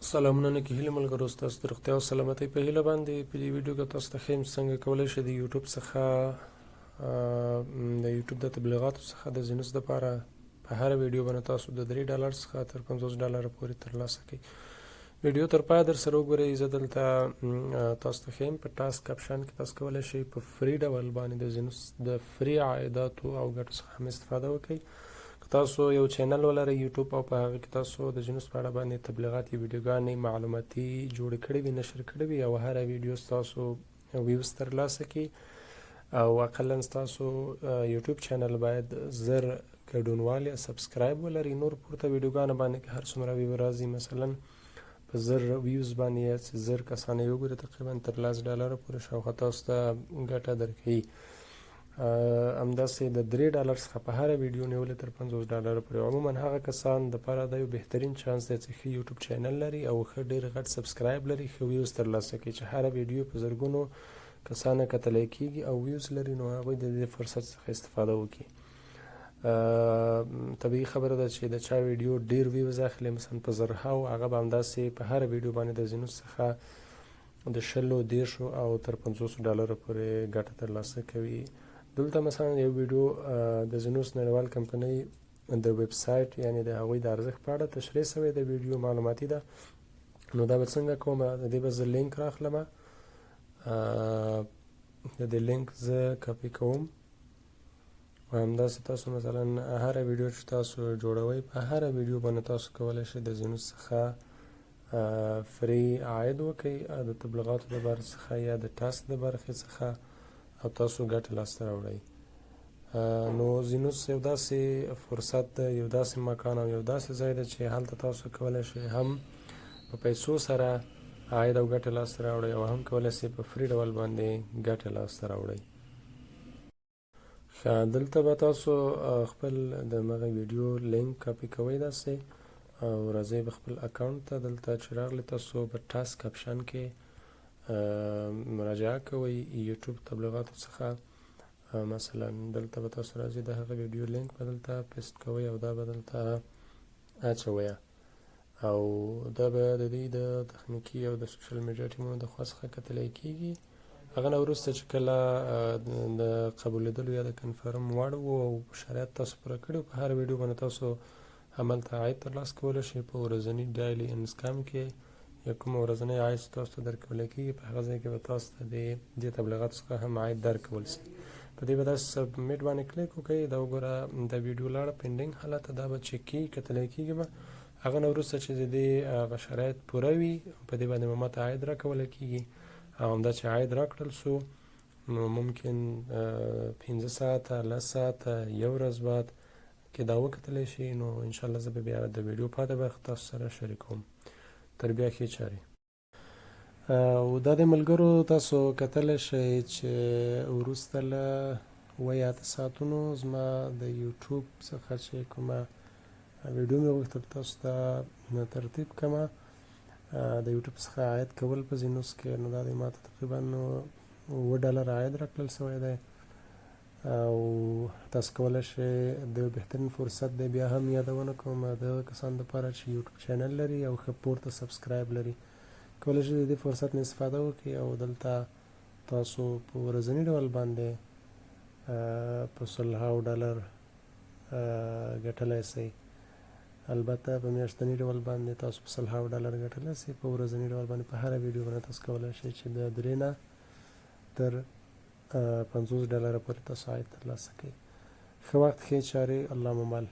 سلامونه نه کې هیله ملګرو ستاسو د روغتیا او سلامتۍ په هیله باندې په دې ویډیو کې تاسو ته ښیم څنګه کولی شئ د یوټیوب څخه د یوټیوب د تبلیغاتو څخه د زینوس دپاره په هره ویډیو باندې تاسو د $3 څخه تر $50 پورې ترلاسه کړئ. ویډیو تر پایه در سره وګورئ. زه دلته تاسو ته ښیم په ټاسک آپشن کې تاسو کولی شئ په فري ډول باندې د زینوس د فري عایداتو او ګټو څخه هم استفاده وکړئ. تاسو یو چینل ولرئ یوټیوب او په هغه کې تاسو د زینوس په اړه باندې تبلیغاتي ویډیوګانې معلوماتي جوړې کړې وي، نشر کړې وي او هره ویډیو ستاسو ویوز ترلاسه کړي او اقلا ستاسو یوټیوب چینل باید 1000 ګډونوال یا سبسکرایب ولري. نور پورته ویډیوګانو باندې که هر څومره ویو راځي مثلا په 1000 ویوز باندې یا 1000 کسان یې وګوري تقریبا تر $10 پورې شاوخوا تاسو ته ګټه درکوي. همداسې د $3 څخه په هره ویډیو نیولې تر $50 پورې. عموما هغه کسان دپاره دا یو بهترین چانس دی چې ښه یوټیوب چینل لري او ښه ډېر غټ سبسکرایب لري، ښه ویوز ترلاسه کوي چې هره ویډیو په زرګونو کسانو کتلی کېږي او ویوز لري، نو هغوی د دې فرصت څخه استفاده وکړي. طبیعي خبره ده چې د چا ویډیو ډېر ویوز اخلي مثلا په زرهاو، هغه به همداسې په هره ویډیو باندې د زینوس څخه د 20 او تر $50 پورې ګټه ترلاسه کوي. دلته مثلا یو ویډیو د زینوس نړیوال کمپنۍ د ویب سایټ یعنی د هغوی د ارزښت په اړه تشریح سوی د ویډیو معلوماتي ده. نو دا به څنګه کوم؟ د دې به زه لینک راخلم، د دې لینک زه کاپي کوم او همداسې تاسو مثلا هره ویډیو چې تاسو جوړوئ په هره ویډیو باندې تاسو کولی شئ د زینوس څخه فري عاید وکړئ د تبلیغاتو د برخې څخه یا د ټاسک د برخې څخه او تاسو ګټه لاسته راوړئ. نو زینوس یو داسې فرصت ده، یو داسې مکان او یو داسې ځای ده چې هلته تاسو کولی شئ هم په پیسو سره عاید او ګټه لاسته راوړئ او هم کولی شئ په فري ډول باندې ګټه لاسته راوړئ. دلته به تاسو خپل د مغه ویډیو لینک کاپي کوئ داسې او راځئ په خپل اکاونټ ته. دلته چې راغلئ تاسو په ټاسک آپشن کې مراجعه کوئ یوټیوب تبلیغاتو څخه. مثلا دلته به تاسو راځئ د هغه ویډیو لینک به دلته پیسټ کوئ او دا به دلته اچوئ او دا به د دې د تخنیکي او د سوشل میډیا ټیمونو د خوا څخه کتلی کېږي. هغه نه وروسته چې کله د قبولېدلو یا د کنفرم وړ وو او شرایط تاسو پوره کړي په هر ویډیو باندې تاسو هملته عاید ترلاسه کولی شئ. په ورځني ډایلي انسکام کې یا کومه ورځنی عاید چې تاسو ته درکولی کېږي په هغه ځای کې به تاسو ته د دې تبلیغاتو څخه هم عاید درکول شي. په دې به داسې سبمیټ باندې کلیک وکړئ. دا وګوره دا ویډیو لاړه پینډینګ حالت ته، دا به چک کېږي کتلی کېږي به. هغه نه وروسته چې د دې هغه شرایط پوره وي په دې باندې به ماته عاید راکولی کېږي او همدا چې عاید راکړل سو نو ممکن 15 ساعته 10 ساعته یو ورځ بعد کې دا وکتلی شي. نو انشاءالله زه به بیا د ویډیو پاتې برخه تاسو سره شریکوم. تر بیا ښې چارې. او دا د ملګرو تاسو کتلی شئ چې وروسته له 8 ساعتونو زما د یوټیوب څخه چې کومه ویډیو مې غوښتل تاسو ته ترتیب کړمه د یوټیوب څخه عاید کول په زینوس کې، نو دا د ماته تقریبا $7 عاید راکړل سوی دی او تاسو کولی شئ د بهترین فرصت دی. بیا هم یادونه کوم د کسانو دپاره چې یوټیوب چینل لري او ښه پورته سبسکرایب لري کولی شئ د دې فرصت نه استفاده وکړئ او دلته تاسو په ورځني ډول باندې په $100 ګټلی شئ. البته په میاشتني ډول باندې تاسو په $100 ګټلی شئ. په ورځني ډول باندې په هره ویډیو باندې تاسو کولی شئ چې د 3 نه تر $50 پورې تاسو عاید ترلاسه کړئ. ښه وخت، ښې چارې. الله مو مل.